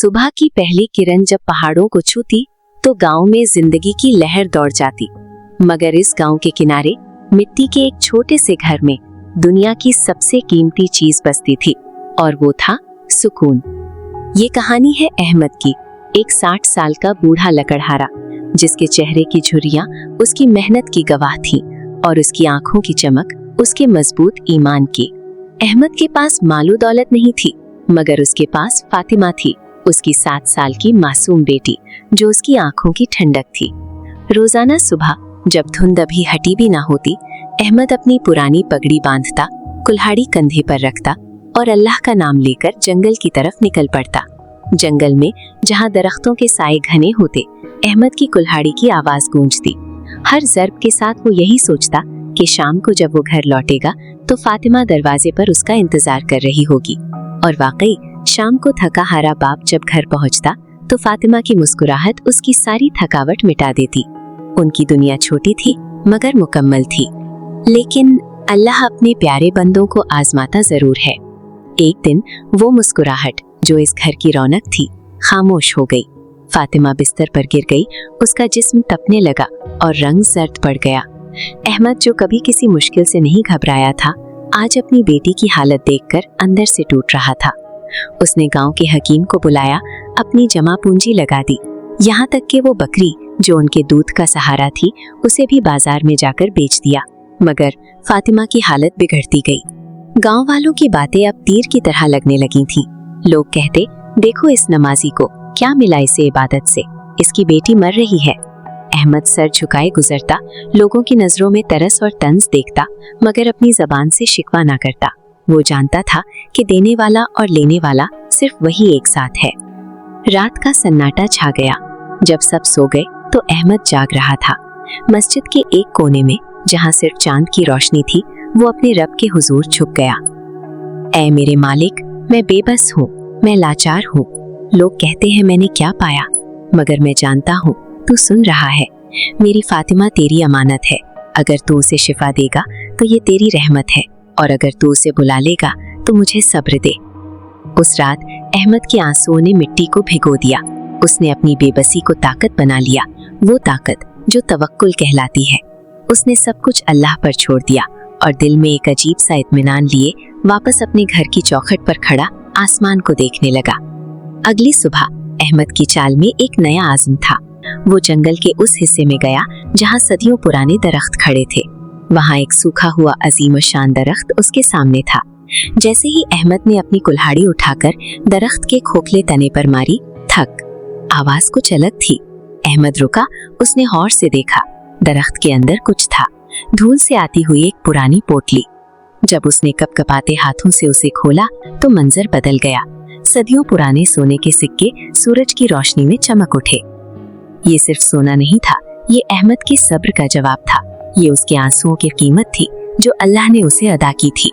सुबह की पहली किरण जब पहाड़ों को छूती तो गांव में जिंदगी की लहर दौड़ जाती। मगर इस गांव के किनारे मिट्टी के एक छोटे से घर में दुनिया की सबसे कीमती चीज बसती थी, और वो था सुकून। ये कहानी है अहमद की, एक 60 साल का बूढ़ा लकड़हारा जिसके चेहरे की झुर्रियां उसकी मेहनत की गवाह थी और उसकी आंखों की चमक उसके मजबूत ईमान की। अहमद के पास मालो दौलत नहीं थी, मगर उसके पास फातिमा थी, उसकी 7 साल की मासूम बेटी जो उसकी आंखों की ठंडक थी। रोजाना सुबह जब धुंध अभी हटी भी ना होती, अहमद अपनी पुरानी पगड़ी बांधता, कुल्हाड़ी कंधे पर रखता और अल्लाह का नाम लेकर जंगल की तरफ निकल पड़ता। जंगल में जहाँ दरख्तों के साए घने होते, अहमद की कुल्हाड़ी की आवाज गूंजती। हर ज़र्ब के साथ वो यही सोचता कि शाम को जब वो घर लौटेगा तो फातिमा दरवाजे पर उसका इंतजार कर रही होगी। और वाकई शाम को थका हारा बाप जब घर पहुंचता तो फातिमा की मुस्कुराहट उसकी सारी थकावट मिटा देती। उनकी दुनिया छोटी थी मगर मुकम्मल थी। लेकिन अल्लाह अपने प्यारे बंदों को आजमाता जरूर है। एक दिन वो मुस्कुराहट जो इस घर की रौनक थी खामोश हो गई। फातिमा बिस्तर पर गिर गई, उसका जिस्म तपने लगा और रंग जर्द पड़ गया। अहमद जो कभी किसी मुश्किल से नहीं घबराया था, आज अपनी बेटी की हालत देखकर अंदर से टूट रहा था। उसने गांव के हकीम को बुलाया, अपनी जमा पूंजी लगा दी, यहाँ तक कि वो बकरी जो उनके दूध का सहारा थी उसे भी बाजार में जाकर बेच दिया। मगर फातिमा की हालत बिगड़ती गई। गांव वालों की बातें अब तीर की तरह लगने लगी थीं। लोग कहते, देखो इस नमाजी को क्या मिला इसे इबादत से, इसकी बेटी मर रही है। अहमद सर झुकाए गुजरता, लोगों की नजरों में तरस और तंज देखता, मगर अपनी जबान से शिकवा ना करता। वो जानता था कि देने वाला और लेने वाला सिर्फ वही एक साथ है। रात का सन्नाटा छा गया। जब सब सो गए तो अहमद जाग रहा था। मस्जिद के एक कोने में जहाँ सिर्फ चांद की रोशनी थी, वो अपने रब के हुजूर झुक गया। ऐ मेरे मालिक, मैं बेबस हूँ, मैं लाचार हूँ। लोग कहते हैं मैंने क्या पाया, मगर मैं जानता हूँ तू सुन रहा है। मेरी फातिमा तेरी अमानत है, अगर तू उसे शिफा देगा तो ये तेरी रहमत है, और अगर तू उसे बुला लेगा तो मुझे सब्र दे। उस रात अहमद के आंसुओं ने मिट्टी को भिगो दिया। उसने अपनी बेबसी को ताकत बना लिया, वो ताकत जो तवक्कुल कहलाती है। उसने सब कुछ अल्लाह पर छोड़ दिया और दिल में एक अजीब सा इत्मीनान लिए वापस अपने घर की चौखट पर खड़ा आसमान को देखने लगा। अगली सुबह अहमद की चाल में एक नया आज़म था। वो जंगल के उस हिस्से में गया जहाँ सदियों पुराने दरख्त खड़े थे। वहाँ एक सूखा हुआ अजीम शान दरख्त उसके सामने था। जैसे ही अहमद ने अपनी कुल्हाड़ी उठाकर दरख्त के खोखले तने पर मारी, थक, आवाज कुछ अलग थी। अहमद रुका, उसने गौर से देखा। दरख्त के अंदर कुछ था, धूल से आती हुई एक पुरानी पोटली। जब उसने कपकपाते हाथों से उसे खोला तो मंजर बदल गया। सदियों पुराने सोने के सिक्के सूरज की रोशनी में चमक उठे। ये सिर्फ सोना नहीं था, ये अहमद के सब्र का जवाब था। ये उसके आंसुओं की कीमत थी जो अल्लाह ने उसे अदा की थी।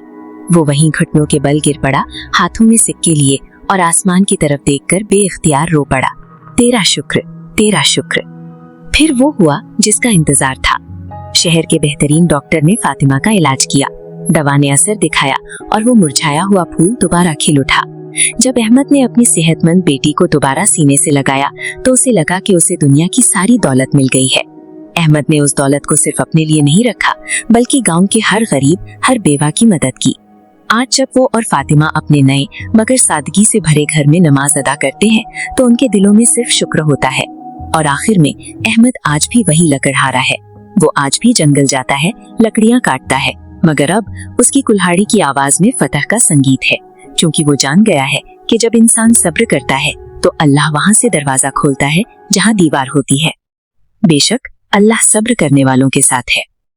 वो वहीं घुटनों के बल गिर पड़ा, हाथों में सिक्के लिए और आसमान की तरफ देखकर बेइख्तियार रो पड़ा। तेरा शुक्र, तेरा शुक्र। फिर वो हुआ जिसका इंतजार था। शहर के बेहतरीन डॉक्टर ने फातिमा का इलाज किया। दवा ने असर दिखाया और वो मुरझाया हुआ फूल दोबारा खिल उठा। जब अहमद ने अपनी सेहतमंद बेटी को दोबारा सीने से लगाया तो उसे लगा कि उसे दुनिया की सारी दौलत मिल गई है। अहमद ने उस दौलत को सिर्फ अपने लिए नहीं रखा, बल्कि गांव के हर गरीब, हर बेवा की मदद की। आज जब वो और फातिमा अपने नए मगर सादगी से भरे घर में नमाज अदा करते हैं तो उनके दिलों में सिर्फ शुक्र होता है। और आखिर में अहमद आज भी वही लकड़हारा है। वो आज भी जंगल जाता है, लकड़ियां काटता है, मगर अब उसकी कुल्हाड़ी की आवाज में फतह का संगीत है, क्योंकि वो जान गया है कि जब इंसान सब्र करता है तो अल्लाह वहां से दरवाजा खोलता है जहां दीवार होती है। बेशक अल्लाह सब्र करने वालों के साथ है।